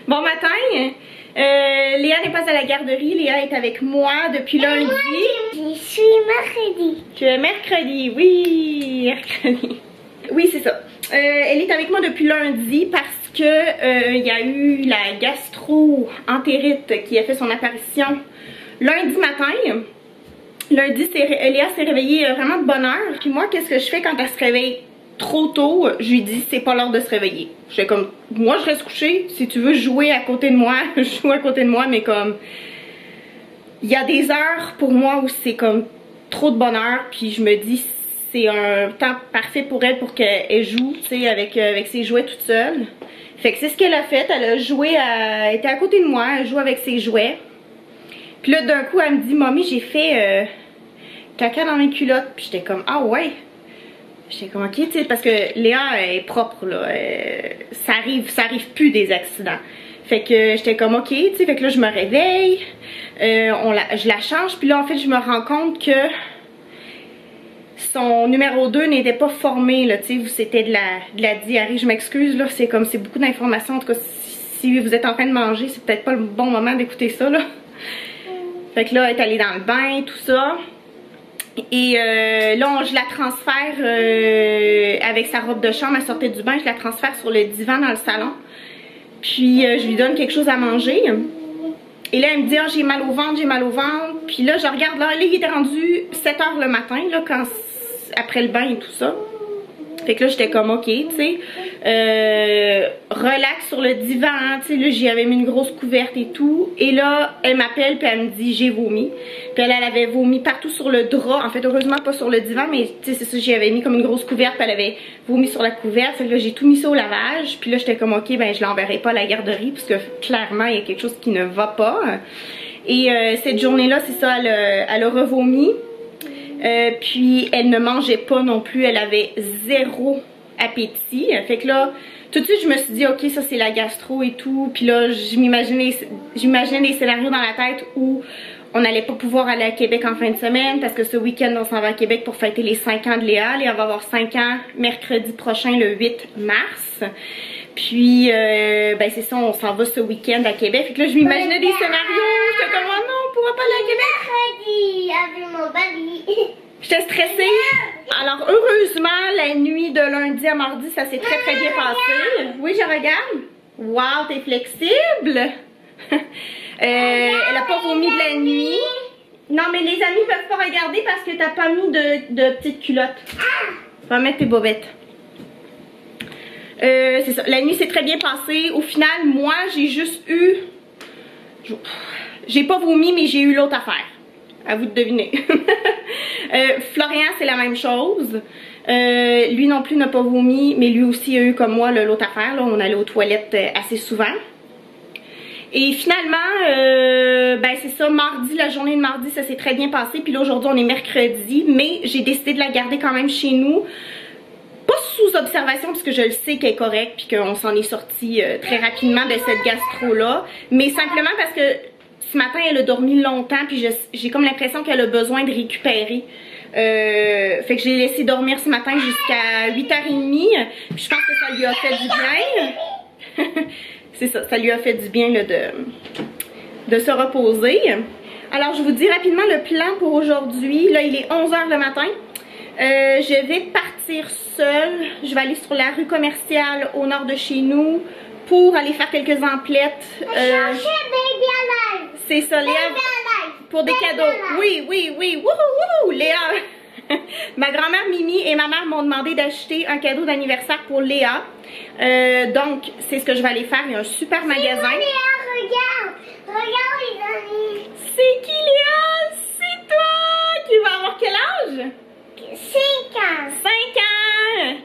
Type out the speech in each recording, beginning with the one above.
Bon matin. Léa n'est pas à la garderie. Léa est avec moi depuis lundi. Je suis mercredi. Tu es mercredi, oui, mercredi. Oui, c'est ça. Elle est avec moi depuis lundi parce que il y a eu la gastro-entérite qui a fait son apparition lundi matin. Lundi, Léa s'est réveillée vraiment de bonne heure. Puis moi, qu'est-ce que je fais quand elle se réveille trop tôt? Je lui dis, c'est pas l'heure de se réveiller. Je fais comme, moi je reste couchée. Si tu veux jouer à côté de moi, je joue à côté de moi. Mais comme, il y a des heures pour moi où c'est comme trop de bonheur. Puis je me dis, c'est un temps parfait pour elle pour qu'elle joue, tu sais, avec ses jouets toute seule. Fait que c'est ce qu'elle a fait. Elle a joué, elle était à côté de moi, elle joue avec ses jouets. Puis là, d'un coup, elle me dit, Mommy, j'ai fait caca dans mes culottes. Puis j'étais comme, ah ouais. J'étais comme, ok, tu sais, parce que Léa est propre, là. Ça arrive plus des accidents. Fait que j'étais comme, ok, tu sais, fait que là, je me réveille. Je la change. Puis là, en fait, je me rends compte que son numéro 2 n'était pas formé, là, tu sais, c'était de la diarrhée. Je m'excuse, là, c'est comme, c'est beaucoup d'informations. En tout cas, si vous êtes en train de manger, c'est peut-être pas le bon moment d'écouter ça, là. Fait que là, elle est allée dans le bain, tout ça. Et là, je la transfère avec sa robe de chambre. Elle sortait du bain, je la transfère sur le divan dans le salon. Puis je lui donne quelque chose à manger. Et là, elle me dit, ah, j'ai mal au ventre, j'ai mal au ventre. Puis là, je regarde, là, il était rendu 7 h le matin, là, après le bain et tout ça. Fait que là, j'étais comme, ok, tu sais, relax sur le divan, hein, tu sais, là, j'y avais mis une grosse couverte et tout. Et là, elle m'appelle, puis elle me dit, j'ai vomi. Puis elle avait vomi partout sur le drap. En fait, heureusement, pas sur le divan, mais tu sais, c'est ça, j'y avais mis comme une grosse couverte, puis elle avait vomi sur la couverte. Fait que là, j'ai tout mis ça au lavage. Puis là, j'étais comme, ok, ben, je l'enverrai pas à la garderie, parce que clairement, il y a quelque chose qui ne va pas. Et cette journée-là, c'est ça, elle a revomi. Puis elle ne mangeait pas non plus, elle avait zéro appétit. Fait que là, tout de suite je me suis dit, ok, ça c'est la gastro et tout. Puis là, j'imaginais des scénarios dans la tête où on n'allait pas pouvoir aller à Québec en fin de semaine parce que ce week-end on s'en va à Québec pour fêter les 5 ans de Léa. Léa va avoir 5 ans mercredi prochain, le 8 mars. Puis, ben c'est ça, on s'en va ce week-end à Québec. Fait que là, je m'imaginais des scénarios. J'étais comme, oh non, on pourra pas aller à Québec. Avec mon baby. J'étais stressée. Alors, heureusement, la nuit de lundi à mardi, ça s'est très très bien passé. Oui, je regarde. Wow, t'es flexible. Elle a pas vomi de la nuit. Non, mais les amis peuvent pas regarder parce que t'as pas mis de petites culottes. Va mettre tes bobettes. C'est ça, la nuit s'est très bien passée. Au final, moi, j'ai juste eu... J'ai pas vomi, mais j'ai eu l'autre affaire. À vous de deviner. Florian, c'est la même chose. Lui non plus n'a pas vomi, mais lui aussi a eu comme moi l'autre affaire. Là, on allait aux toilettes assez souvent. Et finalement, ben c'est ça, mardi, la journée de mardi, ça s'est très bien passé. Puis là, aujourd'hui, on est mercredi, mais j'ai décidé de la garder quand même chez nous. Pas sous observation parce que je le sais qu'elle est correcte puis qu'on s'en est sorti très rapidement de cette gastro-là. Mais simplement parce que ce matin, elle a dormi longtemps puis j'ai comme l'impression qu'elle a besoin de récupérer. Fait que j'ai laissé dormir ce matin jusqu'à 8h30. Puis je pense que ça lui a fait du bien. C'est ça, ça lui a fait du bien là, de se reposer. Alors, je vous dis rapidement le plan pour aujourd'hui. Là, il est 11 h le matin. Je vais partir seule. Je vais aller sur la rue commerciale au nord de chez nous pour aller faire quelques emplettes. C'est ça, Léa. Pour des cadeaux. Oui, oui, oui. Wouhou, wouhou, Léa. Ma grand-mère Mimi et ma mère m'ont demandé d'acheter un cadeau d'anniversaire pour Léa. Donc, c'est ce que je vais aller faire. Il y a un super magasin. Léa, regarde. Regarde les amis. C'est qui, Léa? C'est toi qui va avoir quel âge? 5 ans. 5 ans!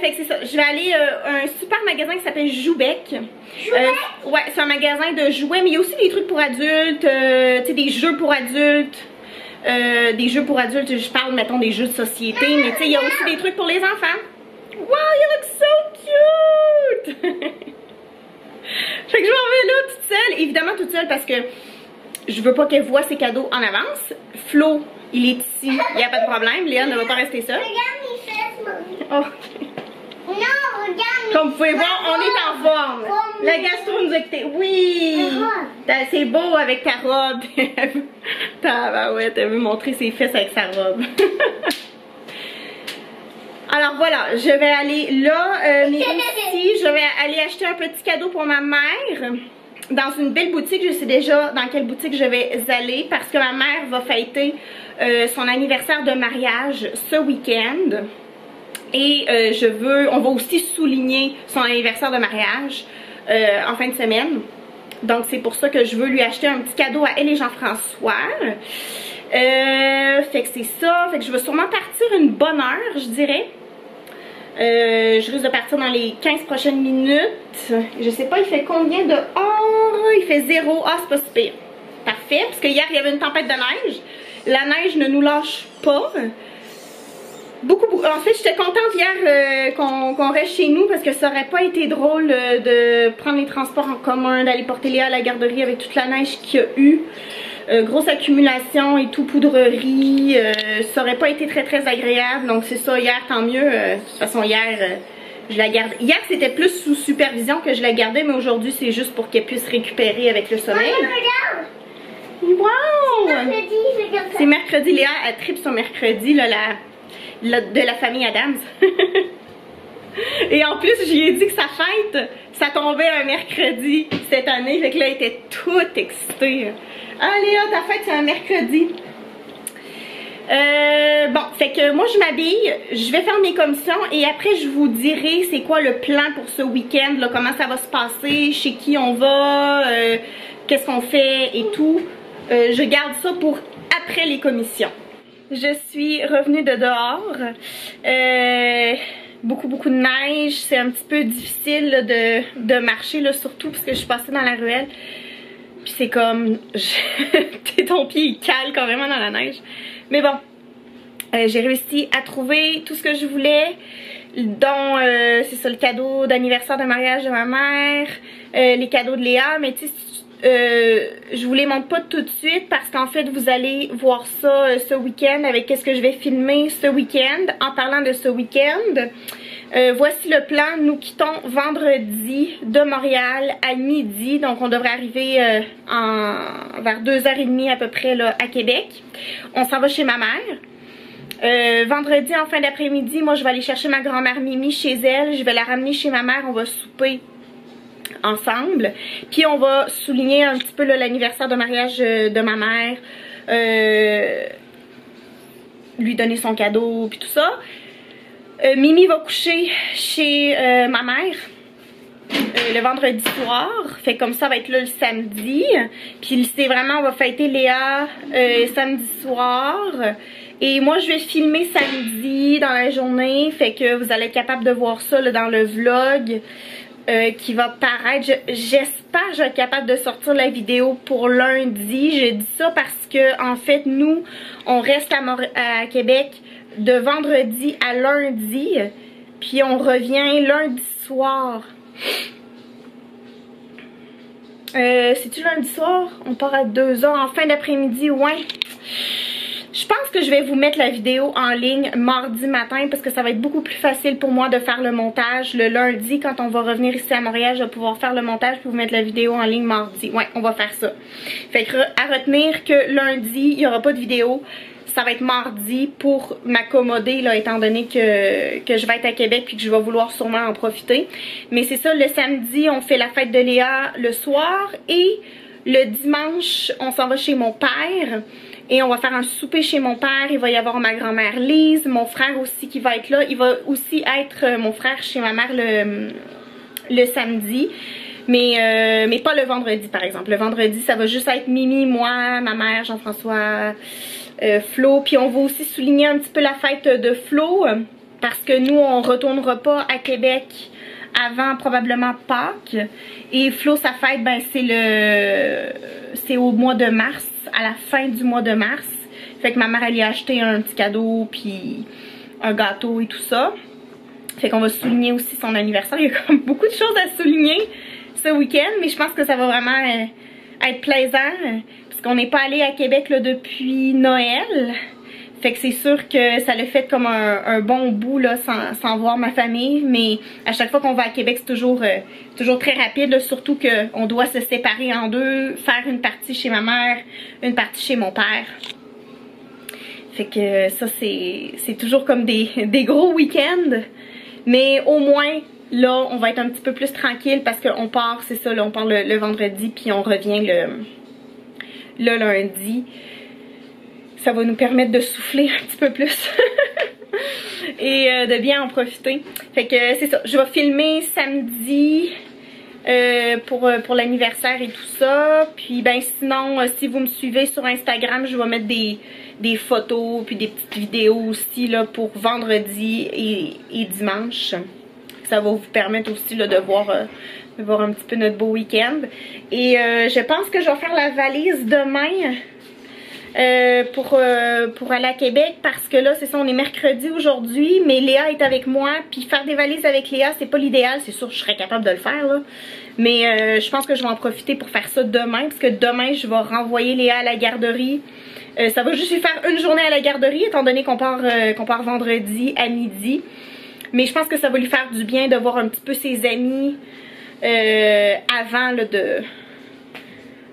Fait que c'est ça. Je vais aller à un super magasin qui s'appelle Joubec. Ouais, c'est un magasin de jouets, mais il y a aussi des trucs pour adultes, tu sais, des jeux pour adultes. Des jeux pour adultes, je parle, mettons, des jeux de société, mais tu sais, il y a aussi des trucs pour les enfants. Wow, you look so cute! Fait que je m'en vais là toute seule, évidemment toute seule parce que je veux pas qu'elle voie ses cadeaux en avance. Flo, il est ici, il n'y a pas de problème. Léa ne va pas rester seule. Regarde mes fesses, mamie. Oh. Non, regarde Comme vous pouvez voir, on est en forme. La gastro nous a quittés. Oui! C'est beau avec ta robe. Elle veut montrer ses fesses avec sa robe. Alors voilà, je vais aller là, mais aussi je vais aller acheter un petit cadeau pour ma mère dans une belle boutique. Je sais déjà dans quelle boutique je vais aller parce que ma mère va fêter son anniversaire de mariage ce week-end. Et on va aussi souligner son anniversaire de mariage en fin de semaine. Donc c'est pour ça que je veux lui acheter un petit cadeau à elle et Jean-François. Fait que c'est ça. Fait que je vais sûrement partir une bonne heure, je dirais. Je risque de partir dans les 15 prochaines minutes. Je sais pas, il fait combien dehors? Il fait 0. Ah, c'est pas si pire. Parfait, parce que hier, il y avait une tempête de neige. La neige ne nous lâche pas. Beaucoup. En fait, j'étais contente hier qu'on reste chez nous parce que ça aurait pas été drôle de prendre les transports en commun, d'aller porter Léa à la garderie avec toute la neige qu'il y a eu. Grosse accumulation et tout, poudrerie, ça aurait pas été très agréable. Donc c'est ça, hier tant mieux. De toute façon hier je la garde. Hier c'était plus sous supervision que je la gardais, mais aujourd'hui c'est juste pour qu'elle puisse récupérer avec le sommeil. Wow! C'est mercredi, Léa elle tripe sur mercredi là, de la famille Adams. Et en plus j'y ai dit que sa fête ça tombait un mercredi cette année, fait que là elle était toute excitée. Ah Léa, ta fête c'est un mercredi. Bon, fait que moi je m'habille, je vais faire mes commissions et après je vous dirai c'est quoi le plan pour ce week-end, comment ça va se passer, chez qui on va, qu'est-ce qu'on fait et tout. Je garde ça pour après les commissions. Je suis revenue de dehors. Beaucoup de neige, c'est un petit peu difficile là, de marcher, là, surtout parce que je suis passée dans la ruelle. Puis c'est comme, ton pied il cale carrément dans la neige. Mais bon, j'ai réussi à trouver tout ce que je voulais, dont c'est ça le cadeau d'anniversaire de mariage de ma mère, les cadeaux de Léa, mais tu sais, je vous les montre pas tout de suite parce qu'en fait vous allez voir ça ce week-end avec qu'est-ce que je vais filmer ce week-end. En parlant de ce week-end, voici le plan. Nous quittons vendredi de Montréal à midi. Donc on devrait arriver vers 2h30 à peu près là, à Québec. On s'en va chez ma mère. Vendredi en fin d'après-midi, moi je vais aller chercher ma grand-mère Mimi chez elle. Je vais la ramener chez ma mère. On va souper ensemble. Puis on va souligner un petit peu l'anniversaire de mariage de ma mère. Lui donner son cadeau puis tout ça. Mimi va coucher chez ma mère le vendredi soir. Fait comme ça va être là le samedi. Puis c'est vraiment, on va fêter Léa samedi soir. Et moi je vais filmer samedi dans la journée. Fait que vous allez être capable de voir ça là, dans le vlog qui va paraître. J'espère que je vais être capable de sortir la vidéo pour lundi. Je dis ça parce que en fait nous on reste à Québec de vendredi à lundi, puis on revient lundi soir. C'est-tu lundi soir? On part à 2h en fin d'après-midi, ouais. Je pense que je vais vous mettre la vidéo en ligne mardi matin parce que ça va être beaucoup plus facile pour moi de faire le montage. Le lundi, quand on va revenir ici à Montréal, je vais pouvoir faire le montage pour vous mettre la vidéo en ligne mardi. Ouais, on va faire ça. Fait que à retenir que lundi, il n'y aura pas de vidéo. Ça va être mardi pour m'accommoder là, étant donné que je vais être à Québec puis que je vais vouloir sûrement en profiter. Mais c'est ça, le samedi, on fait la fête de Léa le soir et le dimanche, on s'en va chez mon père et on va faire un souper chez mon père. Il va y avoir ma grand-mère Lise, mon frère aussi qui va être là. Il va aussi être mon frère chez ma mère le samedi. Mais pas le vendredi par exemple. Le vendredi, ça va juste être Mimi, moi, ma mère, Jean-François, Flo. Puis on va aussi souligner un petit peu la fête de Flo parce que nous on retournera pas à Québec avant probablement Pâques. Et Flo sa fête ben c'est au mois de mars, à la fin du mois de mars. Fait que ma mère elle y a acheté un petit cadeau puis un gâteau et tout ça. Fait qu'on va souligner aussi son anniversaire. Il y a comme beaucoup de choses à souligner ce week-end, mais je pense que ça va vraiment être plaisant parce qu'on n'est pas allé à Québec là, depuis Noël. Fait que c'est sûr que ça l'a fait comme un bon bout là, sans voir ma famille. Mais à chaque fois qu'on va à Québec, c'est toujours très rapide. Là, surtout qu'on doit se séparer en deux. Faire une partie chez ma mère, une partie chez mon père. Fait que ça, c'est toujours comme des gros week-ends. Mais au moins, là, on va être un petit peu plus tranquille parce qu'on part, c'est ça, là, on part le vendredi puis on revient le lundi. Ça va nous permettre de souffler un petit peu plus et de bien en profiter. Fait que c'est ça, je vais filmer samedi pour l'anniversaire et tout ça. Puis ben sinon, si vous me suivez sur Instagram, je vais mettre des photos puis des petites vidéos aussi là pour vendredi et dimanche. Ça va vous permettre aussi là, de voir un petit peu notre beau week-end. Et je pense que je vais faire la valise demain. Pour aller à Québec parce que là c'est ça, on est mercredi aujourd'hui mais Léa est avec moi puis faire des valises avec Léa c'est pas l'idéal, c'est sûr que je serais capable de le faire là mais je pense que je vais en profiter pour faire ça demain parce que demain je vais renvoyer Léa à la garderie. Ça va juste lui faire une journée à la garderie étant donné qu'on part vendredi à midi, mais je pense que ça va lui faire du bien de voir un petit peu ses amis avant là,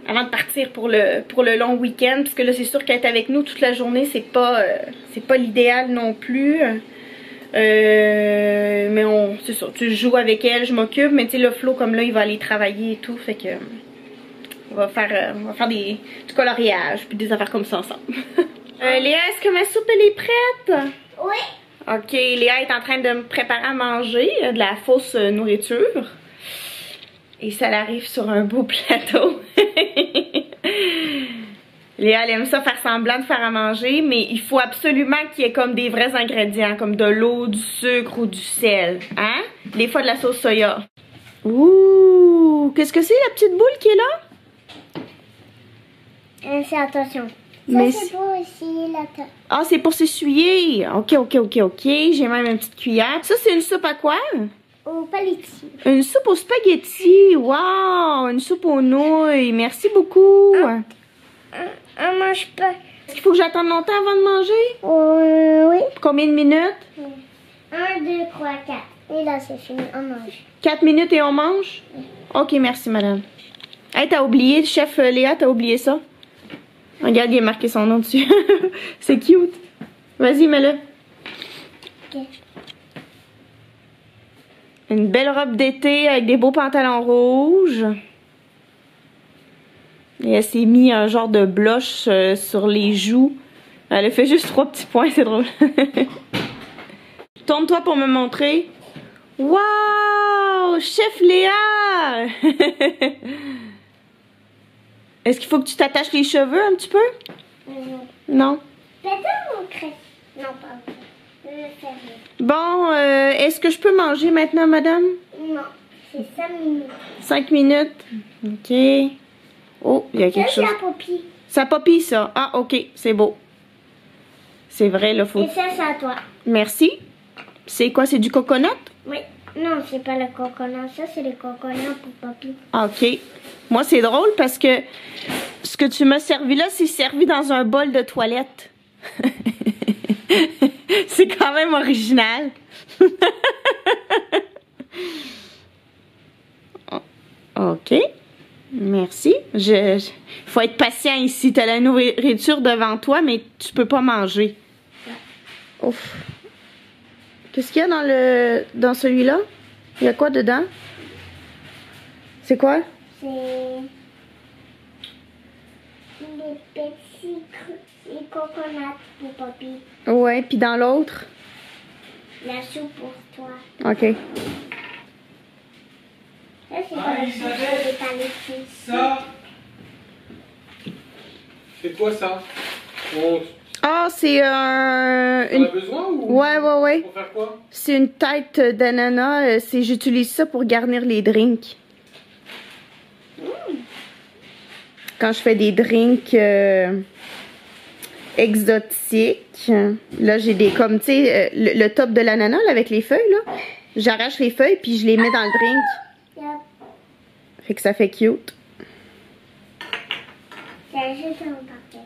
avant de partir pour le long week-end, parce que là c'est sûr qu'être avec nous toute la journée c'est pas l'idéal non plus. Mais c'est ça, tu joues avec elle, je m'occupe, mais tu sais le Flo comme là il va aller travailler et tout, fait que on va faire du coloriage puis des affaires comme ça ensemble. Léa, est-ce que ma soupe elle est prête? Oui. Ok, Léa est en train de me préparer à manger de la fausse nourriture. Et ça arrive sur un beau plateau. Léa, elle aime ça faire semblant de faire à manger, mais il faut absolument qu'il y ait comme des vrais ingrédients, comme de l'eau, du sucre ou du sel. Hein? Des fois de la sauce soya. Ouh! Qu'est-ce que c'est la petite boule qui est là? Fais attention. Mais Ça c'est pour aussi la table. Ah, c'est pour s'essuyer. Ok. J'ai même une petite cuillère. Ça, c'est une soupe à quoi? Au paletti. Une soupe aux spaghettis. Wow! Une soupe aux nouilles. Merci beaucoup. On mange pas. Est-ce qu'il faut que j'attende longtemps avant de manger? Oui. Combien de minutes? 1, 2, 3, 4. Et là, c'est fini. On mange. 4 minutes et on mange? Ok, merci madame. Hey, t'as oublié, chef Léa, t'as oublié ça? Regarde, il est marqué son nom dessus. C'est cute. Vas-y, mets-le. Ok. Une belle robe d'été avec des beaux pantalons rouges. Et elle s'est mis un genre de blush sur les joues. Elle a fait juste 3 petits points, c'est drôle. Tourne-toi pour me montrer. Wow! Chef Léa! Est-ce qu'il faut que tu t'attaches les cheveux un petit peu? Non? Peut-être mon crêpe. Non, pas. Je vais faire. Bon, est-ce que je peux manger maintenant, madame? Non, c'est 5 minutes. 5 minutes. Ok. Oh, il y a quelque chose. Ça, c'est la popie. Ça popille, ça. Ah, ok, c'est beau. C'est vrai, là, faut... Et ça, c'est à toi. Merci. C'est quoi, c'est du coconut? Oui. Non, c'est pas le coconut. Ça, c'est le coconut pour papy. Ok. Moi, c'est drôle parce que ce que tu m'as servi là, c'est servi dans un bol de toilette. C'est quand même original. Ok. Merci. Faut être patient ici. T'as la nourriture devant toi, mais tu peux pas manger. Ouf. Qu'est-ce qu'il y a dans celui-là? Il y a quoi dedans? C'est quoi? C'est les petits coconuts pour papy. Ouais, puis dans l'autre? La soupe pour toi. Ok. Ça, c'est pas la soupe pour les paletis. Ça, c'est quoi ça? Ah, c'est On a besoin ou? Ouais. Pour faire quoi? C'est une tête d'ananas. J'utilise ça pour garnir les drinks. Quand je fais des drinks exotiques, là j'ai des comme, tu sais, le top de l'ananas avec les feuilles, là. J'arrache les feuilles puis je les mets dans le drink. Fait que ça fait cute. C'est juste un paquet.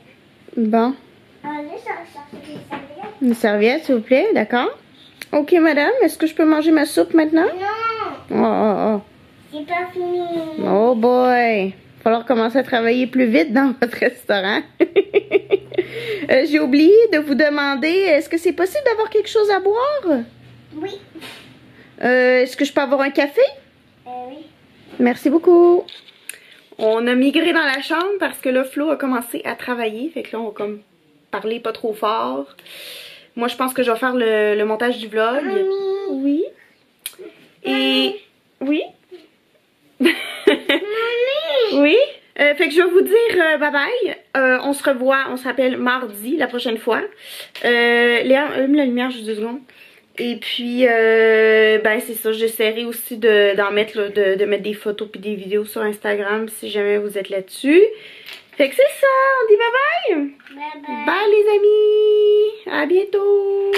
Bon. Une serviette, s'il vous plaît, d'accord. Ok, madame, est-ce que je peux manger ma soupe maintenant? Non, Oh, oh, c'est pas fini. oh. Oh boy. Il va falloir commencer à travailler plus vite dans votre restaurant. J'ai oublié de vous demander, est-ce que c'est possible d'avoir quelque chose à boire? Oui. Est-ce que je peux avoir un café? Oui. Merci beaucoup. On a migré dans la chambre parce que là, Flo a commencé à travailler. Fait que là, on va comme parler pas trop fort. Moi, je pense que je vais faire le montage du vlog. Mamie. Oui. Et... Oui? Mamie. Oui? Fait que je vais vous dire bye bye. On se revoit, on se rappelle mardi la prochaine fois. Léa, allume la lumière juste 2 secondes. Et puis, ben c'est ça, j'essaierai aussi d'en mettre, là, de mettre des photos puis des vidéos sur Instagram si jamais vous êtes là-dessus. Fait que c'est ça, on dit bye bye! Bye bye. Bye les amis! À bientôt!